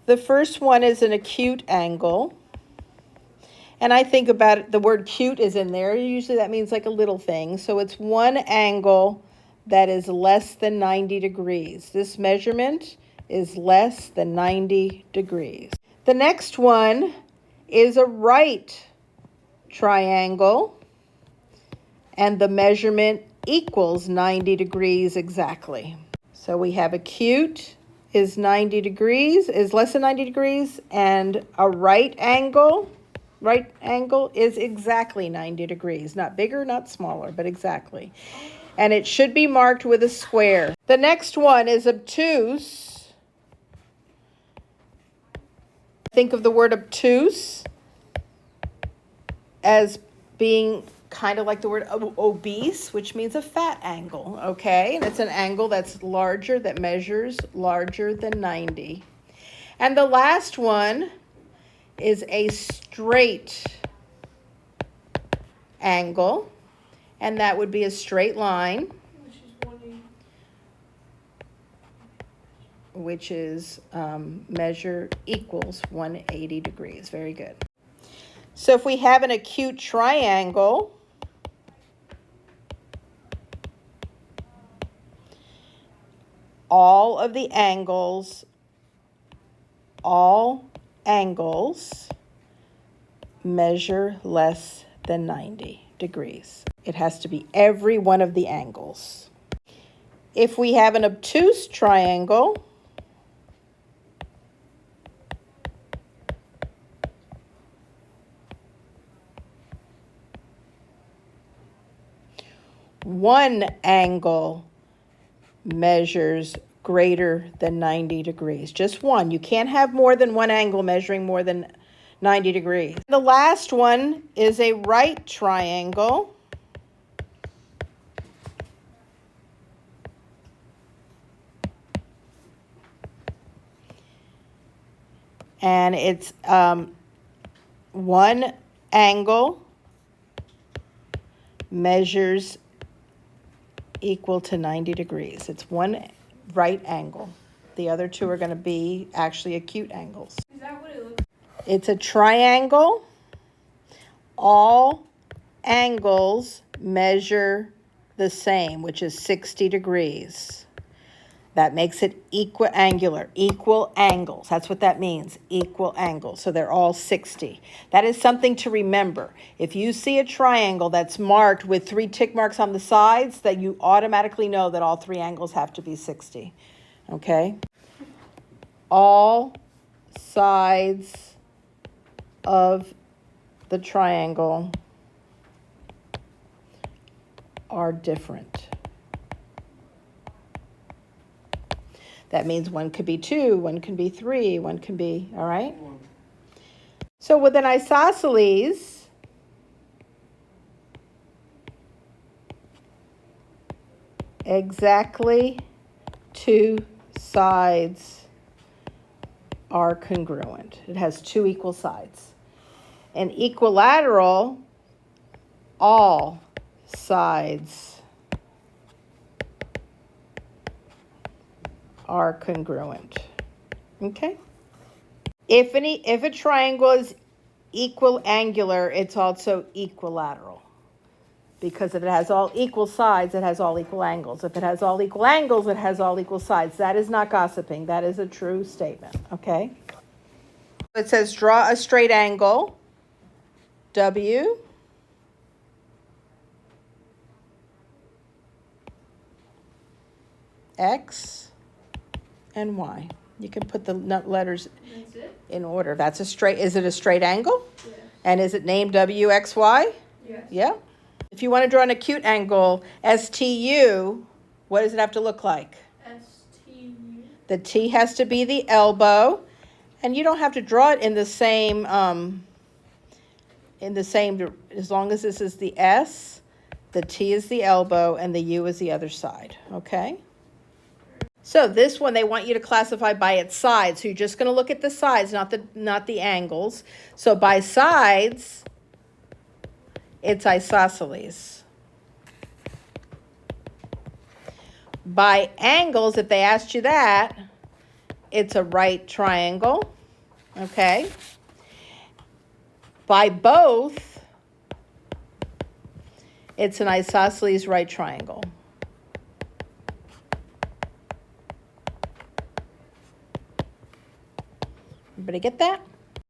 The first one is an acute angle. And I think about it, the word cute is in there. Usually that means like a little thing. So it's one angle that is less than 90 degrees. This measurement is less than 90 degrees. The next one is a right triangle, and the measurement equals 90 degrees exactly. So we have acute is 90 degrees, is less than 90 degrees, and a right angle is exactly 90 degrees. Not bigger, not smaller, but exactly. And it should be marked with a square. The next one is obtuse. Think of the word obtuse as being kind of like the word obese, which means a fat angle, okay? And it's an angle that's larger, that measures larger than 90. And the last one is a straight angle, and that would be a straight line, which is measure equals 180 degrees. Very good. So if we have an acute triangle, all angles measure less than 90 degrees. It has to be every one of the angles. If we have an obtuse triangle, one angle measures greater than 90 degrees. Just one. You can't have more than one angle measuring more than 90 degrees. The last one is a right triangle. And it's one angle measures equal to 90 degrees. It's one right angle. The other two are going to be actually acute angles. Is that what it looks like? It's a triangle. All angles measure the same, which is 60 degrees. That makes it equiangular, equal angles. That's what that means, equal angles. So they're all 60. That is something to remember. If you see a triangle that's marked with 3 tick marks on the sides, that you automatically know that all 3 angles have to be 60. Okay? All sides of the triangle are different. That means one could be 2, one can be 3, one can be, all right? So with an isosceles, exactly 2 sides are congruent. It has 2 equal sides. An equilateral, all sides are congruent. Okay? If a triangle is equiangular, it's also equilateral. Because if it has all equal sides, it has all equal angles. If it has all equal angles, it has all equal sides. That is not gossiping. That is a true statement. Okay? It says draw a straight angle, W, X, and Y. You can put the letters in order. That's a straight. Is it a straight angle? Yes. And is it named WXY? Yes. Yeah. If you want to draw an acute angle, STU, what does it have to look like? STU. The T has to be the elbow, and you don't have to draw it in the same as long as this is the S, the T is the elbow, and the U is the other side. Okay? So this one, they want you to classify by its sides. So you're just going to look at the sides, not the angles. So by sides, it's isosceles. By angles, if they asked you that, it's a right triangle. Okay. By both, it's an isosceles right triangle. Everybody get that?